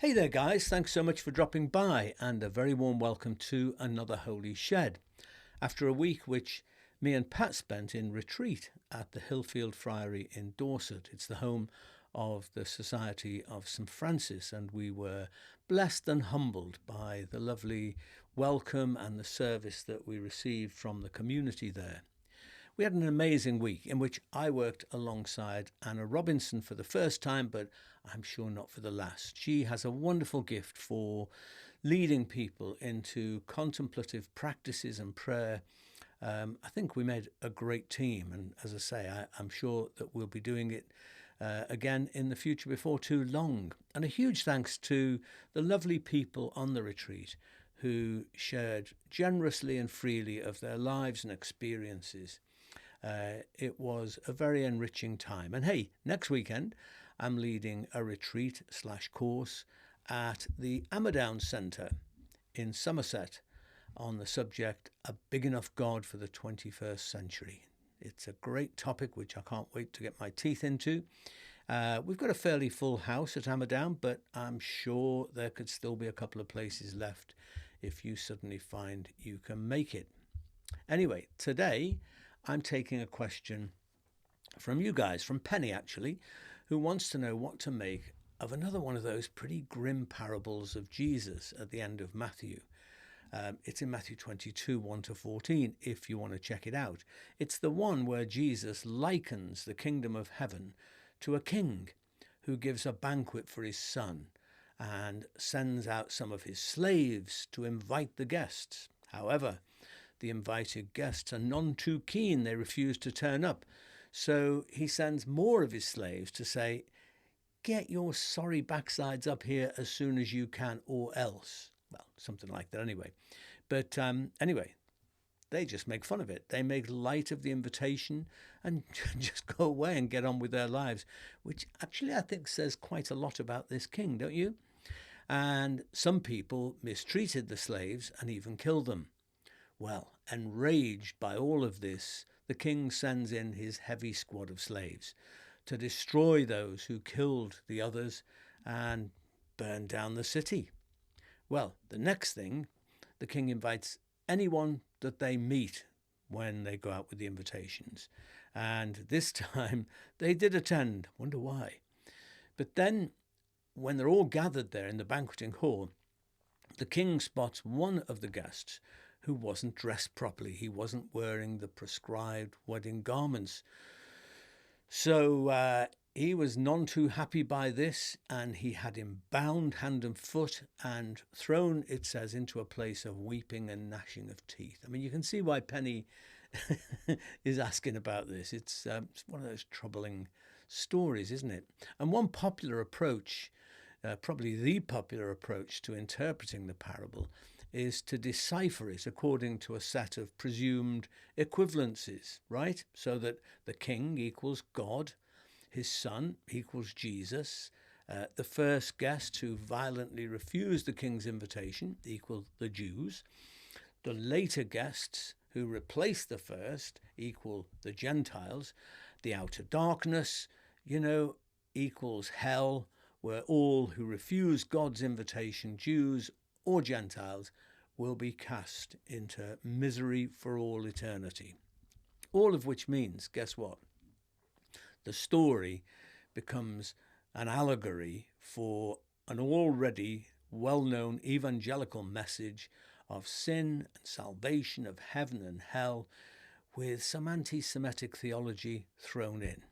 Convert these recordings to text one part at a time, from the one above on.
Hey there, guys. Thanks so much for dropping by, and a very warm welcome to another Holy Shed. After a week which me and Pat spent in retreat at the Hillfield Friary in Dorset, it's the home of the Society of St. Francis, and we were blessed and humbled by the lovely welcome and the service that we received from the community there. We had an amazing week in which I worked alongside Anna Robinson for the first time, but I'm sure not for the last. She has a wonderful gift for leading people into contemplative practices and prayer. I think we made a great team, and as I say, I'm sure that we'll be doing it again in the future before too long. And a huge thanks to the lovely people on the retreat who shared generously and freely of their lives and experiences. It was a very enriching time. And hey, next weekend I'm leading a retreat/course at the Amadown Centre in Somerset on the subject A Big Enough God for the 21st Century. It's a great topic which I can't wait to get my teeth into. We've got a fairly full house at Amadown, but I'm sure there could still be a couple of places left if you suddenly find you can make it. Anyway, today I'm taking a question from you guys, from Penny actually, who wants to know what to make of another one of those pretty grim parables of Jesus at the end of Matthew. It's in Matthew 22, 1 to 14, if you want to check it out. It's the one where Jesus likens the kingdom of heaven to a king who gives a banquet for his son and sends out some of his slaves to invite the guests. However, the invited guests are none too keen. They refuse to turn up. So he sends more of his slaves to say, "Get your sorry backsides up here as soon as you can, or else." Well, something like that anyway. But anyway, they just make fun of it. They make light of the invitation and just go away and get on with their lives, which actually I think says quite a lot about this king, don't you? And some people mistreated the slaves and even killed them. Well, enraged by all of this, the king sends in his heavy squad of slaves to destroy those who killed the others and burn down the city. Well, the next thing, the king invites anyone that they meet when they go out with the invitations. And this time they did attend. Wonder why. But then when they're all gathered there in the banqueting hall, the king spots one of the guests who wasn't dressed properly. He wasn't wearing the prescribed wedding garments. So he was none too happy by this, and he had him bound hand and foot and thrown, it says, into a place of weeping and gnashing of teeth. I mean, you can see why Penny is asking about this. It's one of those troubling stories, isn't it? And one popular approach, probably the popular approach to interpreting the parable, is to decipher it according to a set of presumed equivalencies, right? So that the king equals God, his son equals Jesus, the first guest who violently refused the king's invitation equal the Jews, the later guests who replaced the first equal the Gentiles, the outer darkness, equals hell, where all who refuse God's invitation, Jews or Gentiles, will be cast into misery for all eternity. All of which means, guess what? The story becomes an allegory for an already well-known evangelical message of sin and salvation, of heaven and hell, with some anti-Semitic theology thrown in.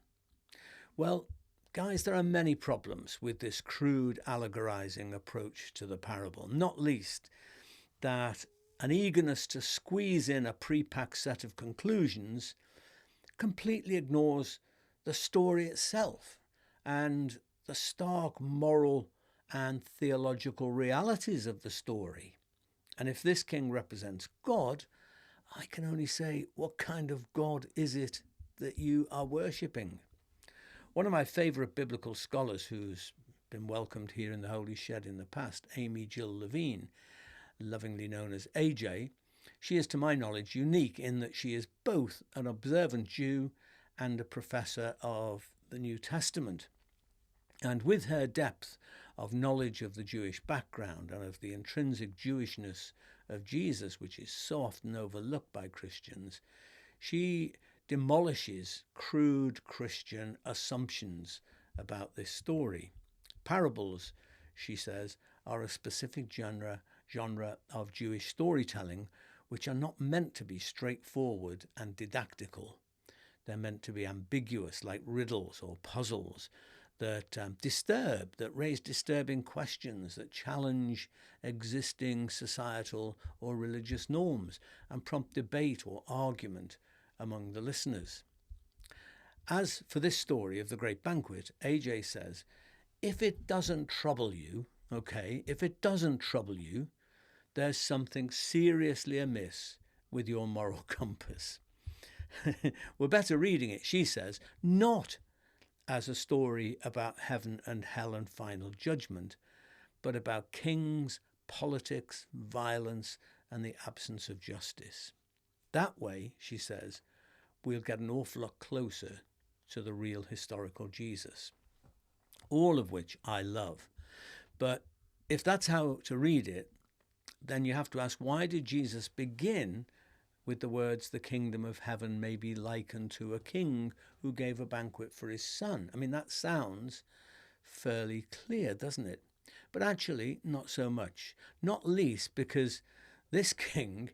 Well, guys, there are many problems with this crude allegorizing approach to the parable, not least that an eagerness to squeeze in a pre-packed set of conclusions completely ignores the story itself and the stark moral and theological realities of the story. And if this king represents God, I can only say, what kind of God is it that you are worshipping? One of my favourite biblical scholars who's been welcomed here in the Holy Shed in the past, Amy Jill Levine, lovingly known as AJ, she is, to my knowledge, unique in that she is both an observant Jew and a professor of the New Testament. And with her depth of knowledge of the Jewish background and of the intrinsic Jewishness of Jesus, which is so often overlooked by Christians, she demolishes crude Christian assumptions about this story. Parables, she says, are a specific genre of Jewish storytelling which are not meant to be straightforward and didactical. They're meant to be ambiguous, like riddles or puzzles that that raise disturbing questions, that challenge existing societal or religious norms and prompt debate or argument among the listeners. As for this story of the Great Banquet, AJ says, if it doesn't trouble you, if it doesn't trouble you, there's something seriously amiss with your moral compass. We're better reading it, she says, not as a story about heaven and hell and final judgment, but about kings, politics, violence, and the absence of justice. That way, she says, we'll get an awful lot closer to the real historical Jesus. All of which I love. But if that's how to read it, then you have to ask, why did Jesus begin with the words, the kingdom of heaven may be likened to a king who gave a banquet for his son? I mean, that sounds fairly clear, doesn't it? But actually, not so much. Not least because this king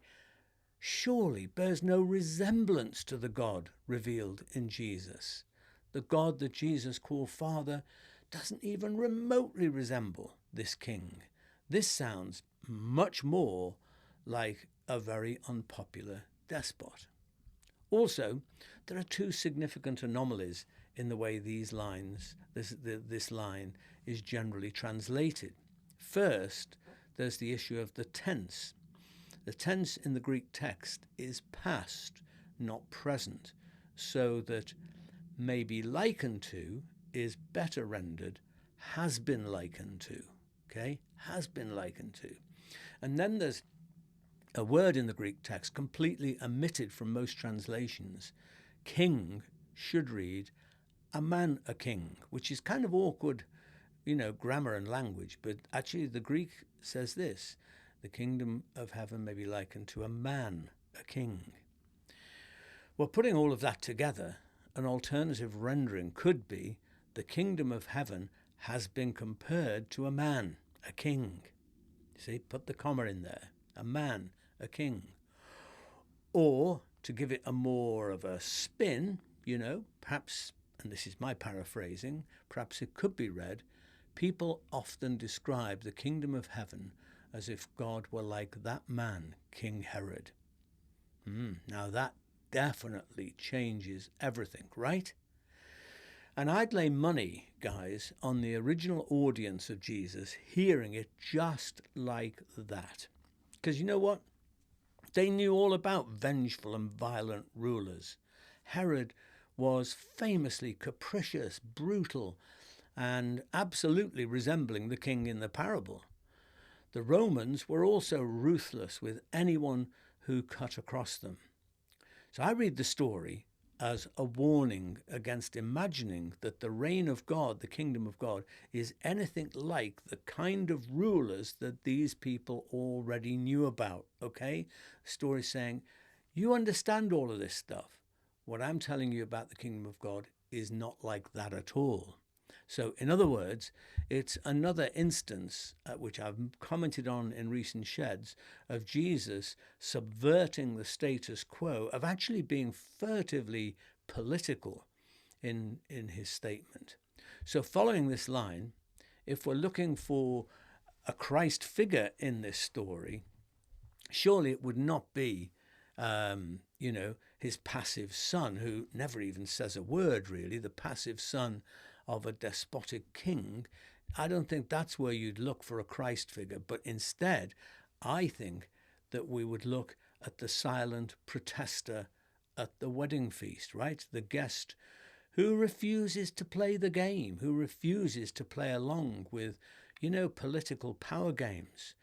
surely bears no resemblance to the God revealed in Jesus. The God that Jesus called Father doesn't even remotely resemble this king. This sounds much more like a very unpopular despot. Also, there are two significant anomalies in the way this line is generally translated. First, there's the issue of the tense. The tense in the Greek text is past, not present, so that may be likened to is better rendered has been likened to. Has been likened to. And then there's a word in the Greek text completely omitted from most translations. King should read a man a king, which is kind of awkward, grammar and language. But actually the Greek says this: the kingdom of heaven may be likened to a man, a king. Well, putting all of that together, an alternative rendering could be the kingdom of heaven has been compared to a man, a king. See, put the comma in there. A man, a king. Or, to give it a more of a spin, perhaps, and this is my paraphrasing, perhaps it could be read, people often describe the kingdom of heaven as if God were like that man, King Herod. Now that definitely changes everything, right? And I'd lay money, guys, on the original audience of Jesus hearing it just like that. Because you know what? They knew all about vengeful and violent rulers. Herod was famously capricious, brutal, and absolutely resembling the king in the parable. The Romans were also ruthless with anyone who cut across them. So I read the story as a warning against imagining that the reign of God, the kingdom of God, is anything like the kind of rulers that these people already knew about, okay? The story saying, you understand all of this stuff. What I'm telling you about the kingdom of God is not like that at all. So, in other words, it's another instance, which I've commented on in recent sheds, of Jesus subverting the status quo, of actually being furtively political in his statement. So following this line, if we're looking for a Christ figure in this story, surely it would not be, his passive son, who never even says a word, really, the passive son of a despotic king. I don't think that's where you'd look for a Christ figure, but instead, I think that we would look at the silent protester at the wedding feast, right? The guest who refuses to play the game, who refuses to play along with, political power games,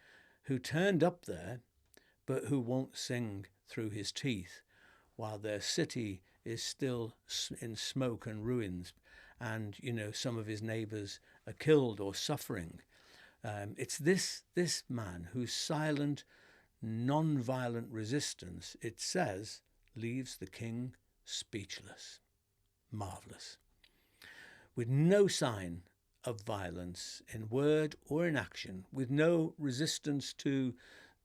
who turned up there, but who won't sing through his teeth while their city is still in smoke and ruins, and some of his neighbors are killed or suffering. It's this man whose silent, non-violent resistance, it says, leaves the king speechless. Marvellous. With no sign of violence in word or in action, with no resistance to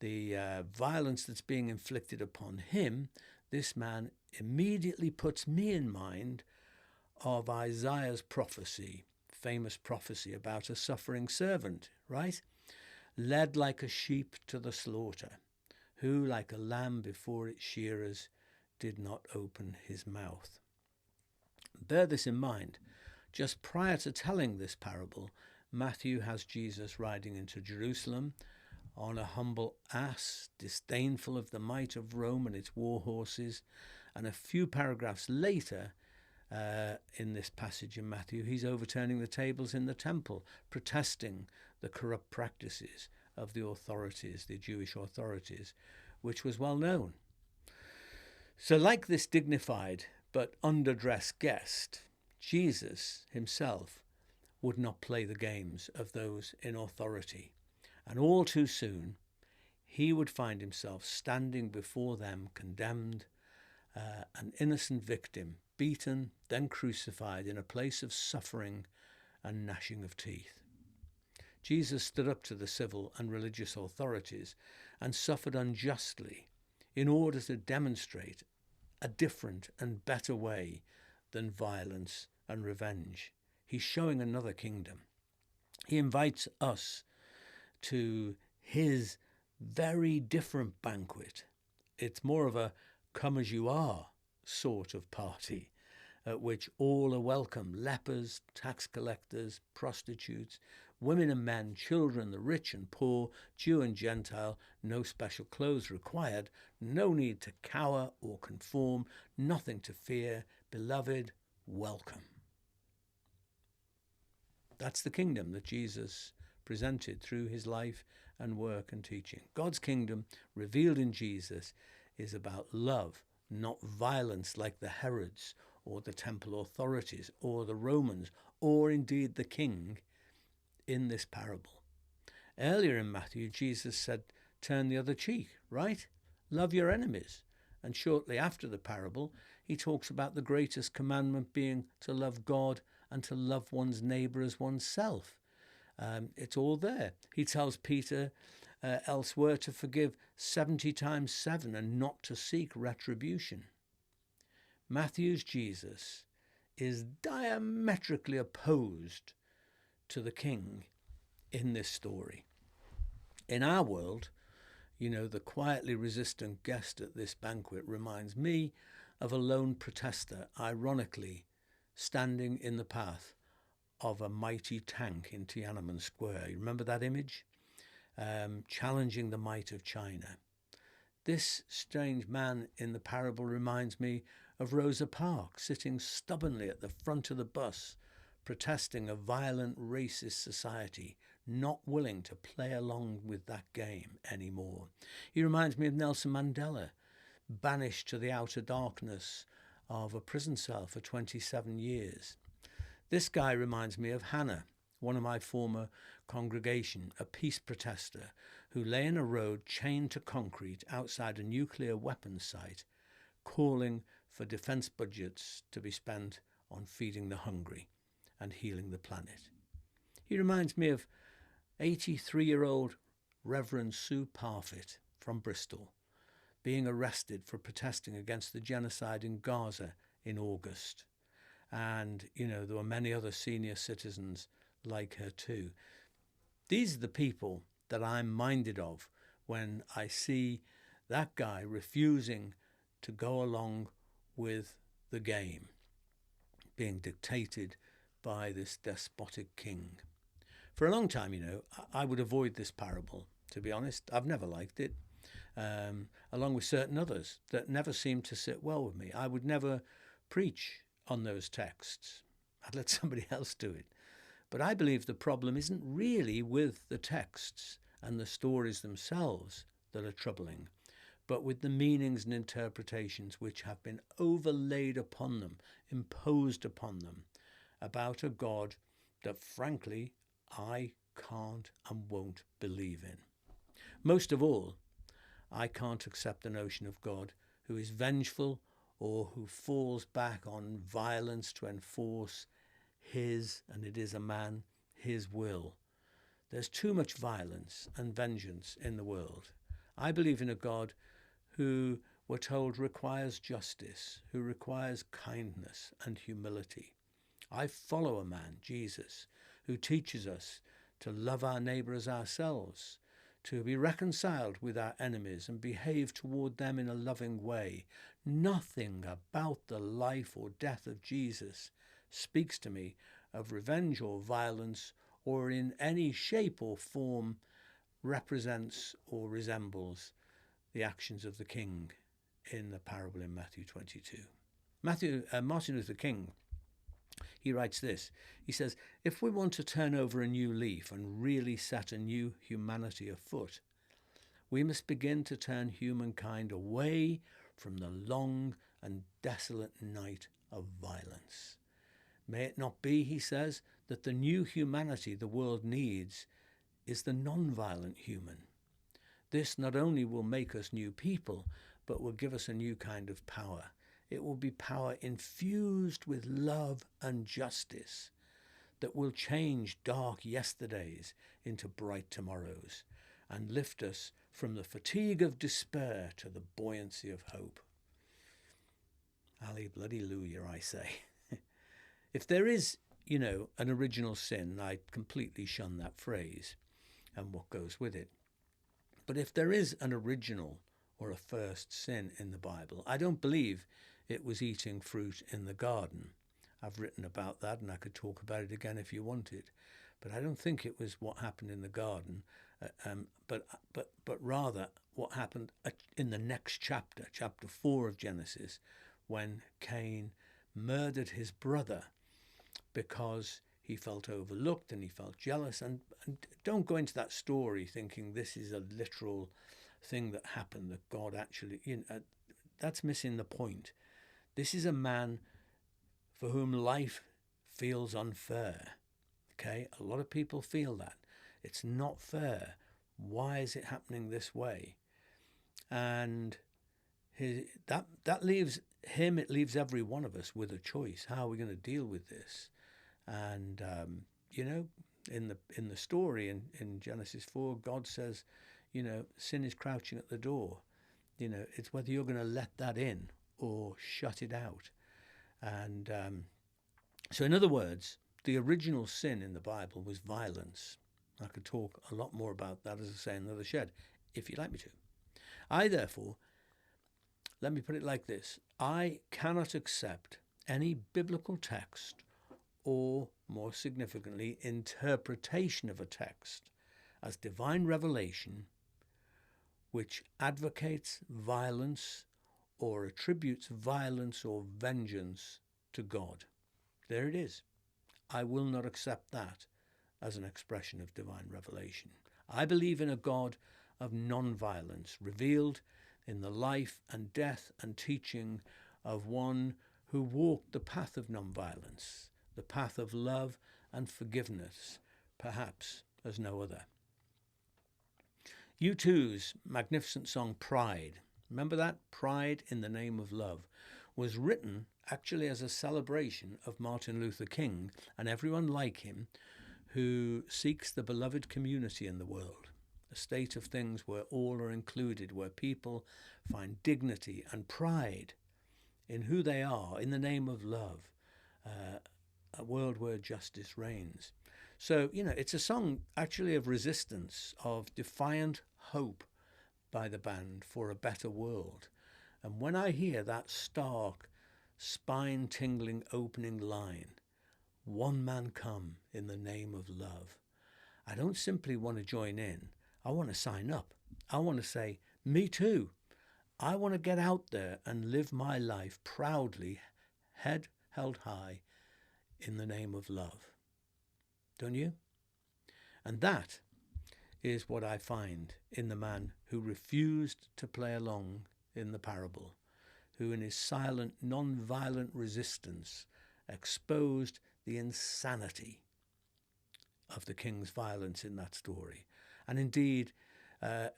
the violence that's being inflicted upon him, this man immediately puts me in mind of Isaiah's prophecy, famous prophecy about a suffering servant, right? Led like a sheep to the slaughter, who like a lamb before its shearers did not open his mouth. Bear this in mind. Just prior to telling this parable, Matthew has Jesus riding into Jerusalem on a humble ass, disdainful of the might of Rome and its war horses. And a few paragraphs later, in this passage in Matthew, he's overturning the tables in the temple, protesting the corrupt practices of the authorities, the Jewish authorities, which was well known. So like this dignified but underdressed guest, Jesus himself would not play the games of those in authority. And all too soon, he would find himself standing before them condemned, an innocent victim, beaten, then crucified in a place of suffering and gnashing of teeth. Jesus stood up to the civil and religious authorities and suffered unjustly in order to demonstrate a different and better way than violence and revenge. He's showing another kingdom. He invites us to his very different banquet. It's more of a come as you are sort of party at which all are welcome: lepers, tax collectors, prostitutes, women and men, children, the rich and poor, Jew and Gentile, no special clothes required, no need to cower or conform, nothing to fear. Beloved, welcome. That's the kingdom that Jesus presented through his life and work and teaching. God's kingdom revealed in Jesus is about love, not violence like the Herods or the temple authorities or the Romans or indeed the king in this parable. Earlier in Matthew, Jesus said, turn the other cheek, right? Love your enemies. And shortly after the parable, he talks about the greatest commandment being to love God and to love one's neighbour as oneself. It's all there. He tells Peter elsewhere to forgive 70 times 7 and not to seek retribution. Matthew's Jesus is diametrically opposed to the king in this story. In our world, the quietly resistant guest at this banquet reminds me of a lone protester, ironically, standing in the path of a mighty tank in Tiananmen Square. You remember that image? Challenging the might of China. This strange man in the parable reminds me of Rosa Parks sitting stubbornly at the front of the bus, protesting a violent, racist society, not willing to play along with that game anymore. He reminds me of Nelson Mandela, banished to the outer darkness of a prison cell for 27 years. This guy reminds me of Hannah, one of my former congregation, a peace protester who lay in a road chained to concrete outside a nuclear weapons site, calling for defence budgets to be spent on feeding the hungry and healing the planet. He reminds me of 83-year-old Reverend Sue Parfitt from Bristol, being arrested for protesting against the genocide in Gaza in August. And, there were many other senior citizens like her too. These are the people that I'm minded of when I see that guy refusing to go along with the game being dictated by this despotic king. For a long time, I would avoid this parable, to be honest. I've never liked it, along with certain others that never seemed to sit well with me. I would never preach on those texts. I'd let somebody else do it. But I believe the problem isn't really with the texts and the stories themselves that are troubling, but with the meanings and interpretations which have been overlaid upon them, imposed upon them, about a God that, frankly, I can't and won't believe in. Most of all, I can't accept the notion of God who is vengeful or who falls back on violence to enforce his, and it is a man, his will. There's too much violence and vengeance in the world. I believe in a God who, we're told, requires justice, who requires kindness and humility. I follow a man, Jesus, who teaches us to love our neighbour as ourselves, to be reconciled with our enemies and behave toward them in a loving way. Nothing about the life or death of Jesus speaks to me of revenge or violence, or in any shape or form represents or resembles the actions of the King in the parable in Matthew 22. Martin Luther King, he writes this. He says, if we want to turn over a new leaf and really set a new humanity afoot, we must begin to turn humankind away from the long and desolate night of violence. May it not be, he says, that the new humanity the world needs is the non-violent human. This not only will make us new people, but will give us a new kind of power. It will be power infused with love and justice that will change dark yesterdays into bright tomorrows and lift us from the fatigue of despair to the buoyancy of hope. Hallelujah, I say. If there is, an original sin, I completely shun that phrase and what goes with it. But if there is an original or a first sin in the Bible, I don't believe it was eating fruit in the garden. I've written about that, and I could talk about it again if you wanted. But I don't think it was what happened in the garden, but rather what happened in the next chapter, chapter 4 of Genesis, when Cain murdered his brother because he felt overlooked and he felt jealous. And don't go into that story thinking this is a literal thing that happened, that God actually, that's missing the point. This is a man for whom life feels unfair. Okay, a lot of people feel that. It's not fair. Why is it happening this way? And that leaves him, it leaves every one of us with a choice. How are we going to deal with this? And, in the story in Genesis 4, God says, sin is crouching at the door. It's whether you're going to let that in or shut it out. And so in other words, the original sin in the Bible was violence. I could talk a lot more about that, as I say, in another shed, if you'd like me to. I, therefore, let me put it like this. I cannot accept any biblical text or, more significantly, interpretation of a text as divine revelation which advocates violence or attributes violence or vengeance to God. There it is. I will not accept that as an expression of divine revelation. I believe in a God of non-violence, revealed in the life and death and teaching of one who walked the path of non-violence, the path of love and forgiveness, perhaps as no other. U2's magnificent song Pride, remember that? Pride in the Name of Love, was written actually as a celebration of Martin Luther King and everyone like him who seeks the beloved community in the world, a state of things where all are included, where people find dignity and pride in who they are in the name of love, a world where justice reigns. So, it's a song actually of resistance, of defiant hope by the band for a better world. And when I hear that stark, spine-tingling opening line, one man come in the name of love, I don't simply want to join in. I want to sign up. I want to say, me too. I want to get out there and live my life proudly, head held high, in the name of love. Don't you? And that is what I find in the man who refused to play along in the parable, who in his silent, non-violent resistance exposed the insanity of the king's violence in that story, and indeed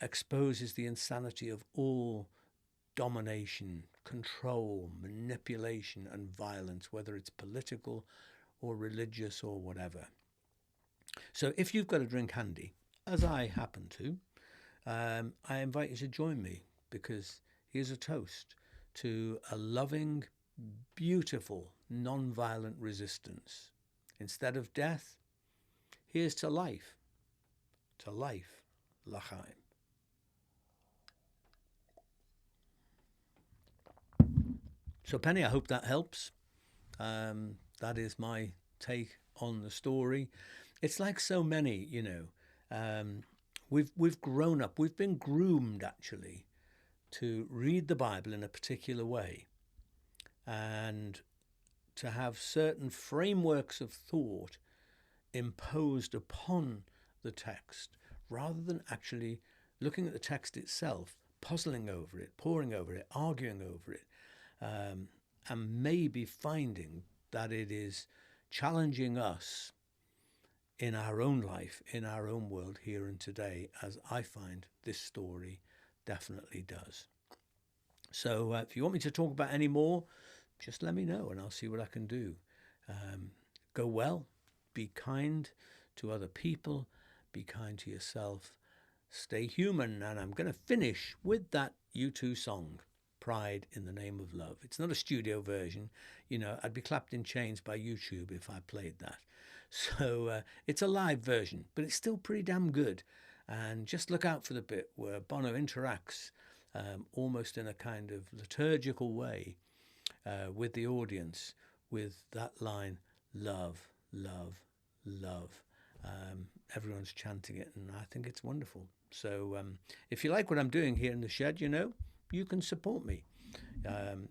exposes the insanity of all domination, control, manipulation and violence, whether it's political or religious or whatever. So if you've got a drink handy, as I happen to, I invite you to join me, because here's a toast to a loving, beautiful, non-violent resistance. Instead of death, here's to life, l'chaim. So Penny, I hope that helps. That is my take on the story. It's like so many, we've grown up, we've been groomed actually to read the Bible in a particular way and to have certain frameworks of thought imposed upon the text, rather than actually looking at the text itself, puzzling over it, poring over it, arguing over it, and maybe finding that it is challenging us in our own life, in our own world here and today, as I find this story definitely does. So if you want me to talk about any more, just let me know and I'll see what I can do. Go well, be kind to other people, be kind to yourself, stay human. And I'm going to finish with that U2 song, Pride in the Name of Love. It's not a studio version. I'd be clapped in chains by YouTube if I played that. So it's a live version, but it's still pretty damn good. And just look out for the bit where Bono interacts almost in a kind of liturgical way with the audience with that line, love, love, love. Everyone's chanting it, and I think it's wonderful. So if you like what I'm doing here in the shed, you can support me.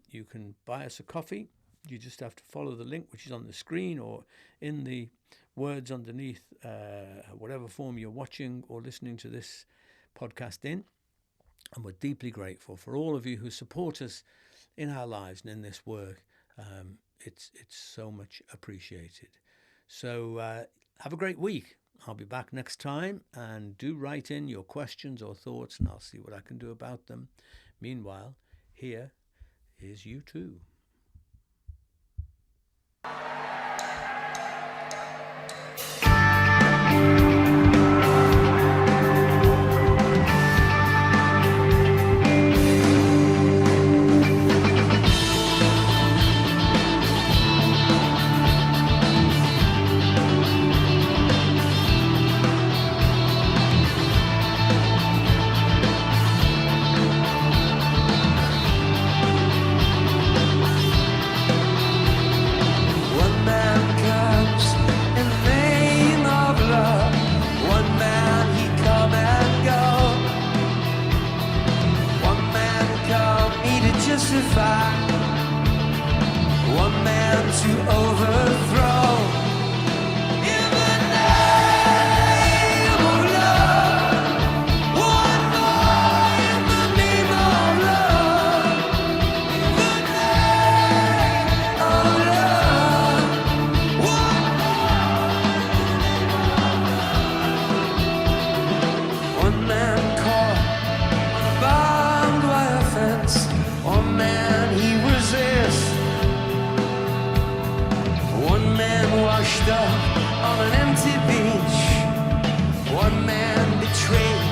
You can buy us a coffee. You just have to follow the link which is on the screen or in the words underneath whatever form you're watching or listening to this podcast in. And we're deeply grateful for all of you who support us in our lives and in this work. It's so much appreciated. So have a great week. I'll be back next time, and do write in your questions or thoughts and I'll see what I can do about them. Meanwhile, here is U2. One man to overthrow. In the name of love, one more in the name of love. In the name of love, one more. One man caught on a barbed wire fence. One man he resists. One man washed up on an empty beach. One man betrayed.